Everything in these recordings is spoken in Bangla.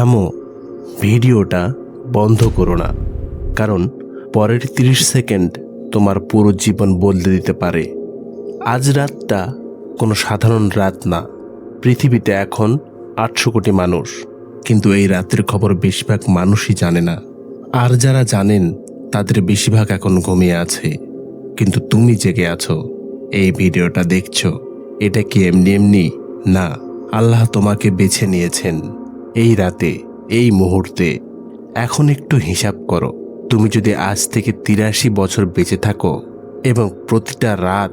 থামো, ভিডিওটা বন্ধ করো না, কারণ পরের 30 সেকেন্ড তোমার পুরো জীবন বদলে দিতে পারে। আজ রাতটা কোনো সাধারণ রাত না। পৃথিবীতে এখন 800 কোটি মানুষ, কিন্তু এই রাতের খবর বেশিরভাগ মানুষই জানে না। আর যারা জানেন তাদের বেশিরভাগ এখন ঘুমিয়ে আছে, কিন্তু তুমি জেগে আছো, এই ভিডিওটা দেখছো। এটা কি এমনি এমনি না, আল্লাহ তোমাকে বেছে নিয়েছেন এই রাতে, এই মুহূর্তে। এখন একটু হিসাব করো, তুমি যদি আজ থেকে 83 বছর বেঁচে থাকো এবং প্রতিটা রাত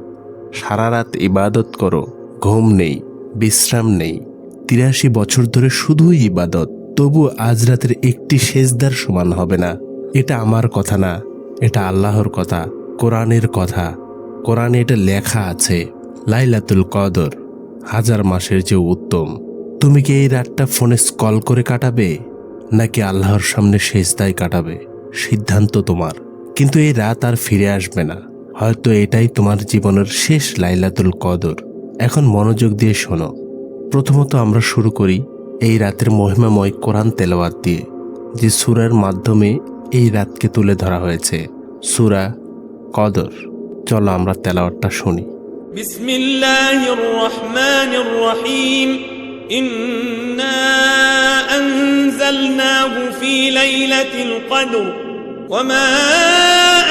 সারা রাত ইবাদত করো, ঘুম নেই, বিশ্রাম নেই, 83 বছর ধরে শুধুই ইবাদত, তবু আজ রাতের একটি সেজদার সমান হবে না। এটা আমার কথা না, এটা আল্লাহর কথা, কোরআনের কথা। কোরআনে এটা লেখা আছে, লাইলাতুল কদর 1000 মাসের চেয়ে উত্তম। তুমি কি এই রাতটা ফোনে স্ক্রল করে কাটাবে, নাকি আল্লাহর সামনে সেজদায় কাটাবে? সিদ্ধান্ত তোমার। কিন্তু এই রাত আর ফিরে আসবে না। হয়তো এটাই তোমার জীবনের শেষ লাইলাতুল কদর। এখন মনোযোগ দিয়ে শোনো। প্রথমত আমরা শুরু করি এই রাতের মহিমাময় কোরআন তেলাওয়াত দিয়ে, যে সূরার মাধ্যমে এই রাতকে তুলে ধরা হয়েছে, সূরা কদর। চলো আমরা তেলাওয়াতটা শুনি। বিসমিল্লাহির রহমানির রহিম। ইন্না আনজালনাহু ফি লাইলাতিল কদর ওয়া মা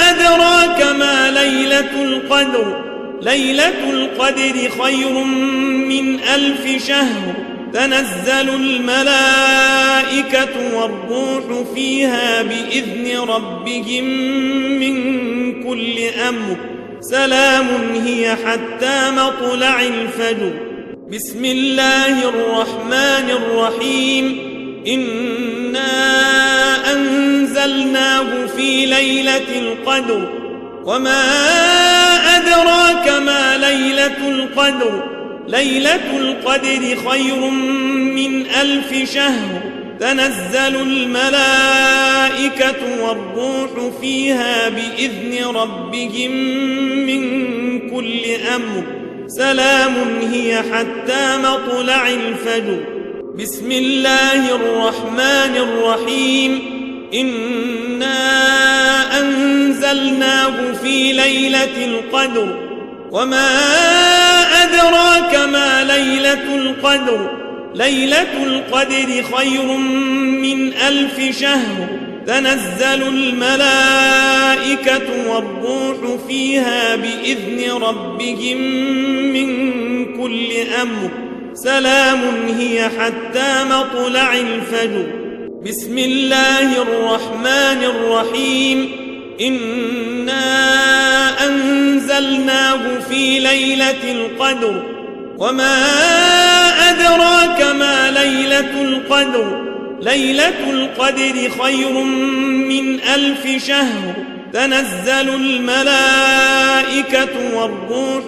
আদরাকা মা লাইলাতুল কদর লাইলাতুল কদরি খায়রুম মিন আলফি শাহর তানাজ্জালুল মালাইকাতু ওয়ার রূহু ফিহা বিইذনি রাব্বিহিম মিন কুল্লি আমর সালামুন হিয়া হাত্তা মাতলা'ইল ফজর। বিসমিল্লাহির রহমানির রহিম। ইন্না আনজালনাহু ফি লাইলাতিল কদর ওয়া মা আদরাকা মা লাইলাতুল কদর লাইলাতুল কদরি খায়রুম মিন আলফি শাহর তানাজ্জালুল মালাইকাতু ওয়ার রূহু ফিহা বিইذনি রাব্বিহিম মিন কুল্লি আমর সালামুন হিয়া হাত্তা মাতলা'ইল ফজর। বিসমিল্লাহির রহমানির রহিম। ইন্না আনজালনাহু ফি লাইলাতিল কদর ওয়া মা আদরাকা মা লাইলাতুল কদর লাইলাতুল কদরি খায়রুম মিন আলফি শাহর তানাজ্জালুল মালাইকাতু ওয়ার রূহু ফিহা বিইذনি রাব্বিহিম মিন কুল্লি আমর সালামুন হিয়া হাত্তা মাতলা'ইল ফজর। বিসমিল্লাহির রহমানির রহিম। ইন্না আনজালনাহু ফি লাইলাতিল কদর ওয়া মা আদরাকা মা লাইলাতুল কদর লাইলাতুল কদরি খায়রুম মিন আলফি শাহর তানাজ্জালুল মালাইকাতু ওয়ার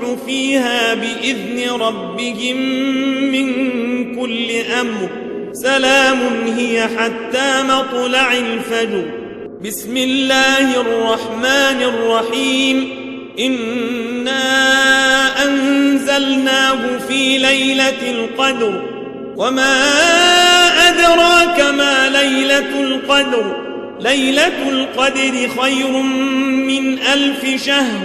রূহু ফিহা বিইذনি রাব্বিহিম মিন কুল্লি আমর সালামুন হিয়া হাত্তা মাতলা'ইল ফজর। বিসমিল্লাহির রহমানির রহিম। ইন্না আনজালনাহু ফি লাইলাতিল কদর ওয়া মা আদরাকা মা লাইলাতুল কদর লাইলাতুল কদরি খায়রুম মিন আলফি শাহর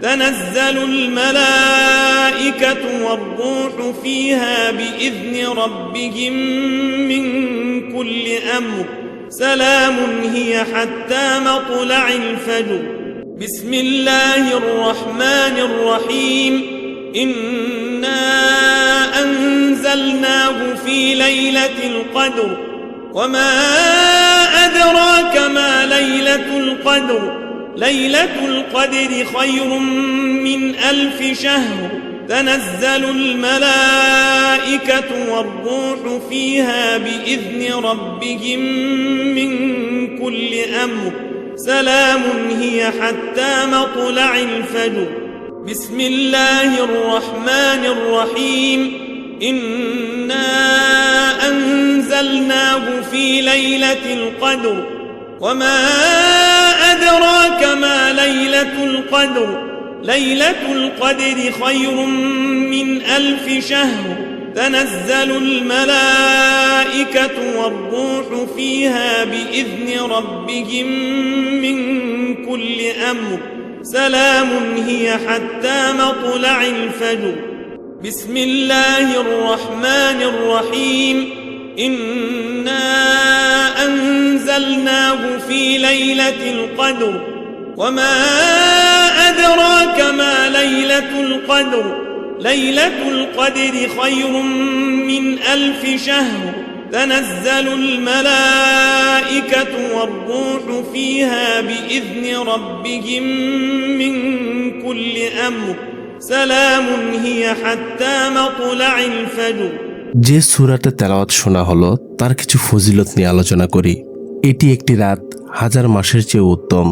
তানাজ্জালুল মালাইকাতু ওয়ার রূহু ফিহা বিইذনি রাব্বিহিম মিন কুল্লি আমর সালামুন হিয়া হাত্তা মাতলা'ইল ফজর। বিসমিল্লাহির রহমানির রহিম। ইন্না আনজালনাহু ফি লাইলাতিল কদর ওয়া মা আদরাকা মা লাইলাতুল কদর লাইলাতুল কদরি খায়রুম মিন আলফি শাহর তানাজ্জালুল মালাইকাতু ওয়ার রূহু ফিহা বিইذনি রাব্বিহিম মিন কুল্লি আমর সালামুন হিয়া হাত্তা মাতলা'ইল ফজর। বিসমিল্লাহির রহমানির রহিম। ইন্না আনজালনাহু ফি লাইলাতিল কদর ওয়া মা আদরাকা মা লাইলাতুল কদর লাইলাতুল কদরি খায়রুম মিন আলফি শাহর تنزل الملائكة والروح فيها بإذن ربهم من كل أمر سلام هي حتى مطلع الفجر بسم الله الرحمن الرحيم إنا أنزلناه في ليلة القدر وما أدراك ما ليلة القدر ليلة القدر خير من 1000 شهر تنزل الملائكة والروح فيها بإذن ربهم من كل أمر سلام هي حتى مطلع الفجر যে সূরাটা তেলাওয়াত শোনা হলো তার কিছু ফজিলত নিয়ে আলোচনা করি। এটি একটি রাত 1000 মাসের চেয়ে উত্তম।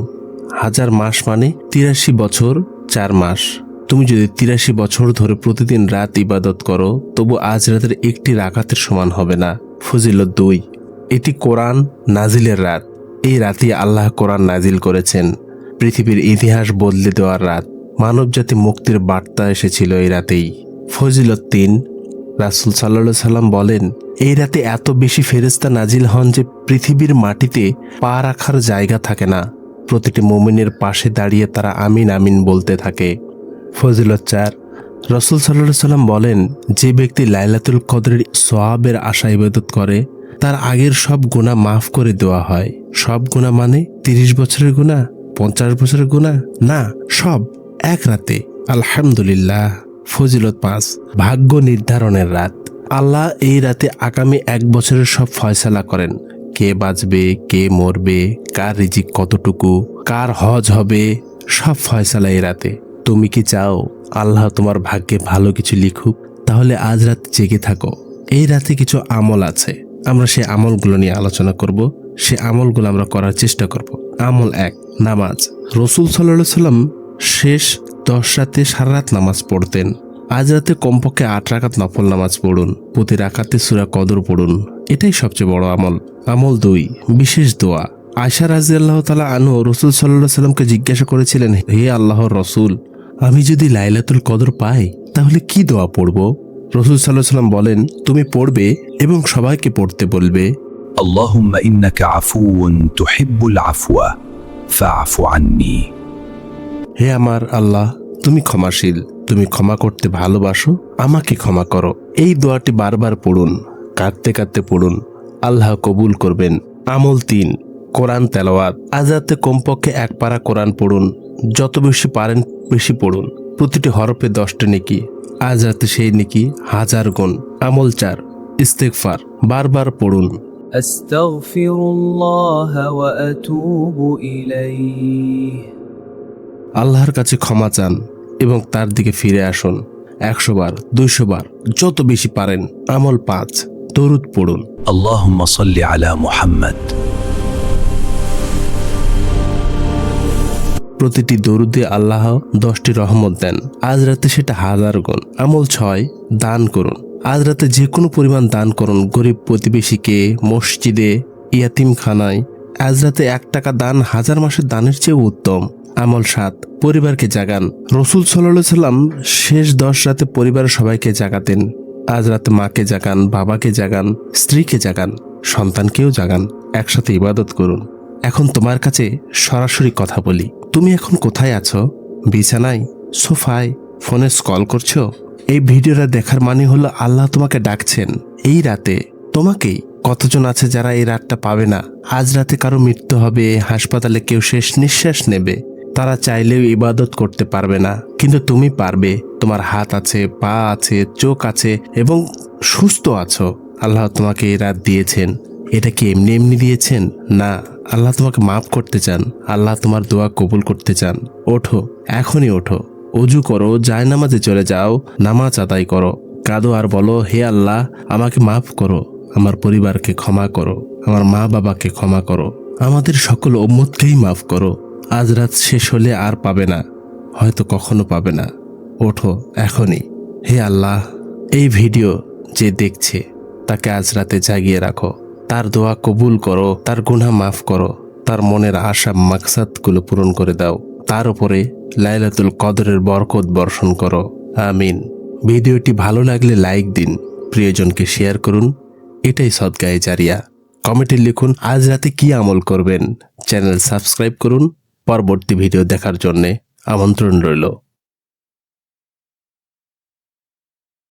1000 মাস মানে 83 বছর 4 মাস। তুমি যদি 83 বছর ধরে প্রতিদিন রাত ইবাদত করো তবু আজ রাতের একটি রাকাতের সমান হবে না। ফজিলত 2, এটি কোরআন নাজিলের রাত। এই রাতে আল্লাহ কোরআন নাজিল করেছেন। পৃথিবীর ইতিহাস বদলে দেওয়ার রাত। মানবজাতি মুক্তির বার্তা এসেছিল এই রাতেই। ফজিলত 3, রাসূল সাল্লাল্লাহু আলাইহি সাল্লাম বলেন, এই রাতে এত বেশি ফেরেশতা নাজিল হন যে পৃথিবীর মাটিতে পা রাখার জায়গা থাকে না। প্রতিটি মুমিনের পাশে দাঁড়িয়ে তারা আমিন আমিন বলতে থাকে। ফজিলত 4, রাসূল সাল্লাল্লাহু আলাইহি সাল্লাম বলেন, যে ব্যক্তি লাইলাতুল কদরের সওয়াবের আশা ইবাদত করে তার আগের সব গুনাহ মাফ করে দেওয়া হয়। সব গুনাহ মানে 30 বছরের গুনাহ, 50 বছরের গুনাহ না, সব এক রাতে। আলহামদুলিল্লাহ। ফজিলত 5, ভাগ্য নির্ধারণের রাত। আল্লাহ এই রাতে আগামী 1 বছরের সব ফয়সালা করেন। কে বাঁচবে, কে মরবে, কার রিজিক কতটুকু, কার হজ হবে, সব ফয়সালা এই রাতে। তুমি কি চাও আল্লাহ তোমার ভাগ্যে ভালো কিছু লিখুক? তাহলে আজ রাত জেগে থাকো। এই রাতে কিছু আমল আছে, আমরা সেই আমলগুলো নিয়ে আলোচনা করব। সে আমলগুলো আমরা করার চেষ্টা করব। আমল 1, নামাজ। রাসূল সাল্লাল্লাহু আলাইহি সাল্লাম শেষ 10 রাতে সারা রাত নামাজ পড়তেন। আজ রাতে কমপক্ষে 8 রাকাত নফল নামাজ পড়ুন। প্রতি রাকাতে সূরা কদর পড়ুন। এটাই সবচেয়ে বড় আমল। আমল 2, বিশেষ দোয়া। আয়েশা রাদিয়াল্লাহু তাআলা আনহা রাসূল সাল্লাল্লাহু আলাইহি সাল্লামকে জিজ্ঞাসা করেছিলেন, হে আল্লাহর রাসূল, আমি যদি লাইলাতুল কদর পাই তাহলে কি দোয়া পড়ব? রাসূল সাল্লাল্লাহু আলাইহি সাল্লাম বলেন, তুমি পড়বে এবং সবাইকে পড়তে বলবে, اللهم إنك عفو تحب العفو فاعف عني। হে আমার আল্লাহ, তুমি ক্ষমাশীল, তুমি ক্ষমা করতে ভালোবাসো, আমাকে ক্ষমা করো। এই দোয়াটি বারবার পড়ুন, কাঁদতে কাঁদতে পড়ুন, আল্লাহ কবুল করবেন। আমল 3, কোরআন তেলাওয়াত। আজ রাতে কমপক্ষে 1 পারা কোরআন পড়ুন। যত বেশি পারেন বেশি পড়ুন। প্রতিটি হরফে 10টা নেকি। আজ রাতে সেই নেকি 1000 গুণ। আমল 4, ইস্তেগফার। বারবার পড়ুন, أستغفر الله وأتوب إليه। আল্লাহর কাছে ক্ষমা চান এবং তার দিকে ফিরে আসুন। 100 বার, 200 বার, যত বেশি পারেন। আমল 5, দরুদ পড়ুন। اللهم صل على محمد। প্রতিটি দরুদে আল্লাহ 10টি রহমত দেন। আজ রাতে সেটা 1000 গুণ। আমল 6, দান করুন। আজ রাতে যে কোনো পরিমাণ দান করুন, গরিব প্রতিবেশীকে, মসজিদে, ইয়াতিমখানায়। আজ রাতে 1 টাকা দান 1000 মাসের দানের চেয়েও উত্তম। আমল 7, পরিবারকে জাগান। রাসূল সাল্লাল্লাহু আলাইহি সাল্লাম শেষ 10 রাতে পরিবারের সবাইকে জাগাতেন। আজ রাতে মাকে জাগান, বাবাকে জাগান, স্ত্রীকে জাগান, সন্তানকেও জাগান। একসাথে ইবাদত করুন। এখন তোমার কাছে সরাসরি কথা বলি। তুমি এখন কোথায় আছো? বিছানায়, সোফায়, ফোনে স্ক্রল করছো? এই ভিডিওটা দেখার মানে হলো আল্লাহ তোমাকে ডাকছেন এই রাতে। তোমাকেই। কতজন আছে যারা এই রাতটা পাবে না? আজ রাতে কারো মৃত্যু হবে, হাসপাতালে কেউ শেষ নিঃশ্বাস নেবে। তারা চাইলেও ইবাদত করতে পারবে না, কিন্তু তুমি পারবে। তোমার হাত আছে, পা আছে, চোখ আছে এবং সুস্থ আছো। আল্লাহ তোমাকে এই রাত দিয়েছেন। এটা কি এমনি এমনি দিয়েছেন? না, আল্লাহ তোমাকে মাফ করতে চান। আল্লাহ তোমার দোয়া কবুল করতে চান। ওঠো, এখনই ওঠো, অজু করো, জায়নামাজে চলে যাও, নামাজ আদায় করো, কাঁদো আর বলো, হে আল্লাহ, আমাকে মাফ করো, আমার পরিবারকে ক্ষমা করো, আমার মা বাবাকে ক্ষমা করো, আমাদের সকল উম্মতকেই মাফ করো। আজ রাত শেষ হলে আর পাবে না, হয়তো কখনো পাবে না। ওঠো এখনই। হে আল্লাহ, এই ভিডিও যে দেখছে তাকে আজ রাতে জাগিয়ে রাখো। তার দোয়া কবুল করো, তার গুনাহ মাফ করো, তার মনের আশা মাকসাদগুলো পূরণ করে দাও। তার উপরে লাইলাতুল কদরের বরকত বর্ষণ করো। আমিন। ভিডিওটি ভালো লাগলে লাইক দিন, প্রিয়জনকে শেয়ার করুন, এটাই সদকায়ে জারিয়া। কমেন্টে লিখুন আজ রাতে কি আমল করবেন। চ্যানেল সাবস্ক্রাইব করুন। পরবর্তী ভিডিও দেখার জন্য আমন্ত্রণ রইল।